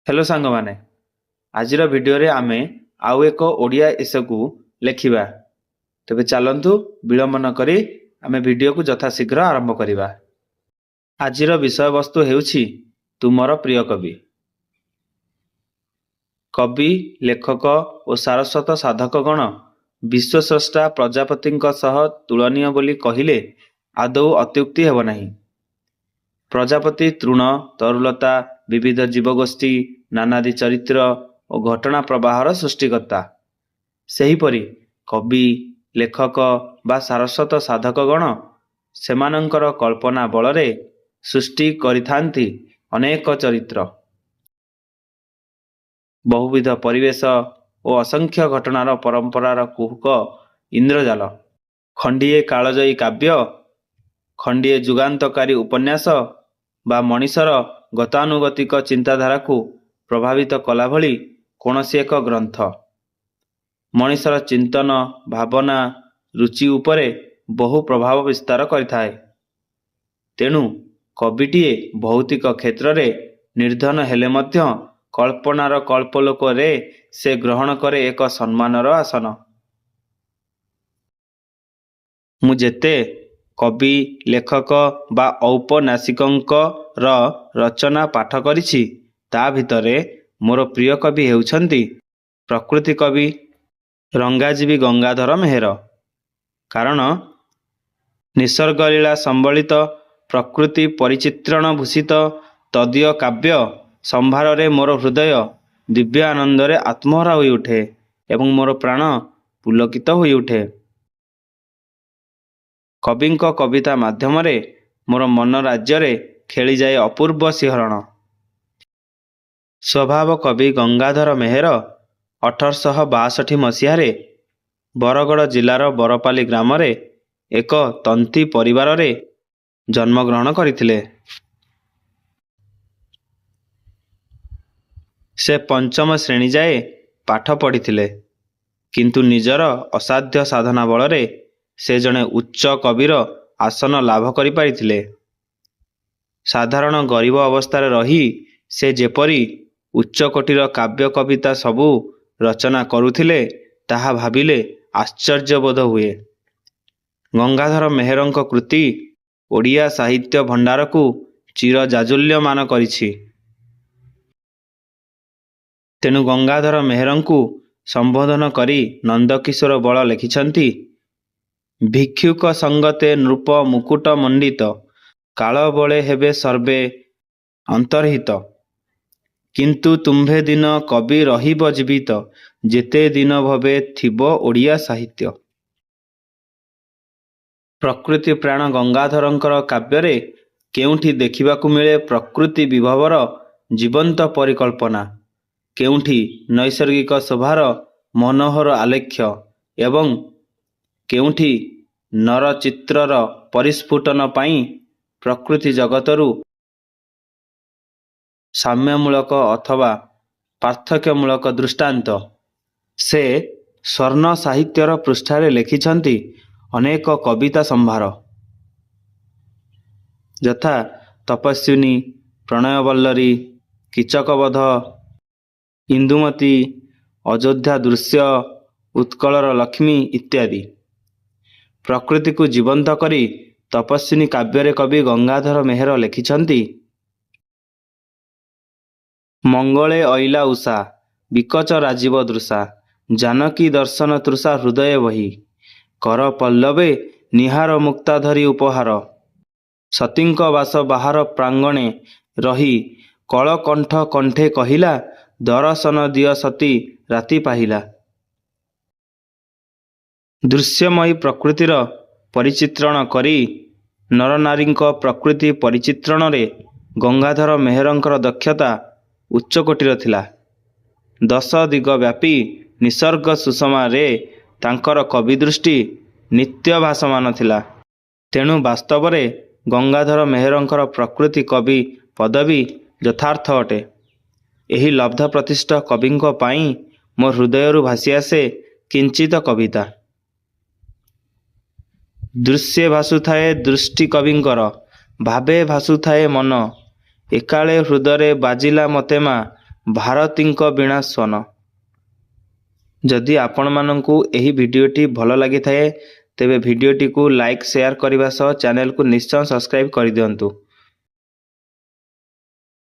Hello सांग माने आजिर video रे आमे आउ एक ओडिया एसेकु लेखिबा। तेबे चलंतु विलंब न करी आमे भिडियो को यथाशीघ्र आरंभ करिबा। आजिर विषय वस्तु हेउछि तुमर प्रिय कवि। कवि लेखक और सारस्वत साधक गण विश्वस्रष्टा प्रजापतिଙ୍କ सह तुलनीय बोली कहिले आदौ अत्युक्ति हेब नाही। प्रजापति तृण तरुलता विविध जीवगोष्ठी नानादि चरित्र और घटना प्रवाहर सृष्टिकर्ता। सेहीपरि कवि लेखक बा सारस्वत साधक गण सेमानंकर कल्पना बलरे सृष्टि करिथांती अनेक चरित्र, बहुविध परिवेश और असंख्य घटनार परंपरार कुहक इंद्रजाल। खंडिए कालजयी काव्य, खंडिए जुगान्तकारी उपन्यास बा मनीषर गतानुगतिक चिंताधारा को प्रभावित कला भली कौनसी एक ग्रंथ मनीषर चिंतन भावना रुचि उपरे बहु प्रभाव विस्तार करिथाए। तेणु कविटीए भौतिक क्षेत्र रे निर्धन हेले मध्य कल्पनार कल्पलोक रे से ग्रहण करे एक सम्मानर आसन। मु जेते कवि लेखक बा औपन्यासिकंकर रचना पाठ करिछि ता भितरे मोर प्रिय कवि हेउछंती प्रकृति कवि रंगाजीवी गंगाधर मेहेर। कारण निसर्गलीला संबलित प्रकृति परिचित्रण भूषित तदीय काव्य संभार रे मोर हृदय दिव्य आनंदरे आत्महरा होई उठे एवं मोर प्राण पुलकित होई उठे। कविंक कविता माध्यम रे मोर मन राज्य रे खेली जाए अपूर्व सिंहरण। स्वभाव कवि गंगाधर मेहेर 1862 मसीह बरगड़ जिलार बरपाली ग्राम रे एक तंती परिवार रे जन्मग्रहण करथिले। से पंचम श्रेणी जाए पाठ पढ़िथिले, किंतु निजर असाध्य साधना बल रे से जने उच्च कविर आसन लाभ करि पारिथिले। साधारण गरीब अवस्था रही से जेपरी उच्च कोटिर काव्य कविता सबू रचना करुथिले ताहा भाबिले आश्चर्य बोध हुए। गंगाधर मेहेरंक कृति ओडिया साहित्य भंडार को चिर जाजुल्यमान करिछि। तेणु गंगाधर मेहेरंकु संबोधन करी नंदकिशोर बल लिखिछंती भिक्षुक संगते नृप मुकुट मंडित काल बळे हेबे सर्वे अंतर्हित किंतु तुम्भे दिन कवि रहिब जीवित जेते दिन भवे थिबो ओडिया साहित्य। प्रकृति प्राण गंगाधरंकर काव्यरे केउठी देखिबाकु मिले प्रकृति विभवर जीवंत परिकल्पना, केउठी नैसर्गिक शोभार मनोहर आलेख्य एवं केउठी नरचित्रर परिस्फुटन पाई प्रकृति जगतरु साम्यमूलक अथवा पार्थक्यमूलक दृष्टांत। से स्वर्ण साहित्यर पृष्ठारे लिखिछंती अनेक कविता संभार यथा तपस्विनी, प्रणयवल्लरी, कीचकवध, इंदुमती, अयोध्या दृश्य, उत्कलर लक्ष्मी इत्यादि। प्रकृति को जीवंत करी तपस्विनी काव्य कवि गंगाधर मेहेर लिखिछंती मंगले अइला उषा विकच राजीव दृशा जानकी दर्शन तृषा हृदय बही कर पल्लवे निहार मुक्ताधरी उपहार सतींक बास बाहर प्रांगणे रही कलकंठ कंठे कहिला दर्शन दिय सती राति पाहिला। दृश्यमयी प्रकृतिर परिचित्रण करी नरनारींक प्रकृति परिचित्रण रे गंगाधर मेहेरंकर दक्षता उच्च कोटिर थिला। 10 दिग व्यापी निसर्ग सुषमा रे तांकर कवि दृष्टि नित्य भासमान थिला। तेणु वास्तव रे गंगाधर मेहेरंकर प्रकृति कवि पदवी यथार्थ अटे। एही लब्ध प्रतिष्ठ कविंक पाई मो हृदयरु भासी आसे किंचित कविता। दृश्ये भासुथाए दृष्टि कविंकर भावे भासुथाए मन एकाले हृदय बाजिला मते मा ଭାରତୀଙ୍କ ବୀଣା ସ୍ୱନ। ଯଦି ଆପଣମାନଙ୍କୁ ଏହି ଭିଡ଼ିଓଟି ଭଲ ଲାଗିଥାଏ ତେବେ ଭିଡ଼ିଓଟିକୁ ଲାଇକ୍ ସେୟାର କରିବା ସହ ଚ୍ୟାନେଲକୁ ନିଶ୍ଚୟ ସବସ୍କ୍ରାଇବ୍ କରିଦିଅନ୍ତୁ।